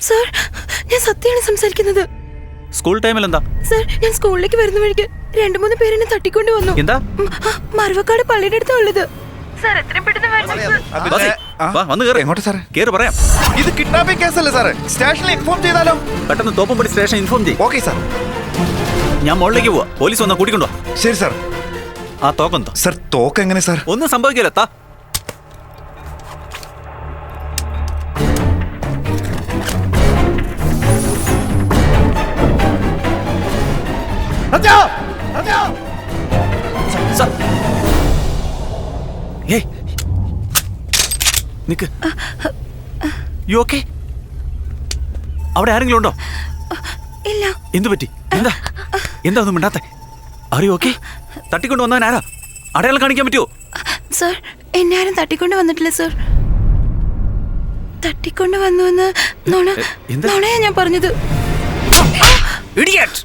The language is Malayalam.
സർ, ഞാൻ സത്യമാണ് സംസാരിക്കുന്നത്. സ്കൂൾ ടൈമിൽ എന്താ? സർ, ഞാൻ സ്കൂളിലേക്ക് വരുന്ന വഴിക്ക് 2-3 പേരെന്നെ തട്ടിക്കൊണ്ട് വന്നു. എന്താ? മറവക്കാട് പള്ളിയുടെ അടുത്താ ഉള്ളത്. സർ, എത്രയും പെട്ടെന്ന് വരണം സർ. വന്ന് കേറ്. എങ്ങോട്ട് സാറേ? കേറ് പറയാം. ഇത് കിഡ്നാപ്പിംഗ് കേസല്ലേ സാറേ? സ്റ്റേഷനിൽ ഇൻഫോം ചെയ്താലോ? പെട്ടെന്ന് തോപ്പുംപടി സ്റ്റേഷൻ ഇൻഫോം ചെയ്യും. Okay sir. ഞാൻ മുകളിലേക്ക് പോവാ. പോലീസ് വന്നാ കൂട്ടിക്കൊണ്ടോ. ശരി സാർ. ആ തോക്കെന്തോ? സാർ തോക്ക് എങ്ങനെ സാർ? ഒന്നും സംഭവിക്കില്ല. താ. നിക്ക്. You okay? അവിടെ ആരെങ്കിലും ഉണ്ടോ? ഇല്ല. എന്തു പറ്റി? എന്താ എന്താ ഒന്നും മിണ്ടാത്തെ? അറിയോ? ഓക്കെ. തട്ടിക്കൊണ്ട് വന്നവൻ ആരാ? അടയാളം കാണിക്കാൻ പറ്റുമോ? സർ, എന്നെ ആരും തട്ടിക്കൊണ്ട് വന്നിട്ടില്ല സർ. തട്ടിക്കൊണ്ട് വന്നുവെന്ന് നുണയാ ഞാൻ പറഞ്ഞത്. ഇഡിയറ്റ്.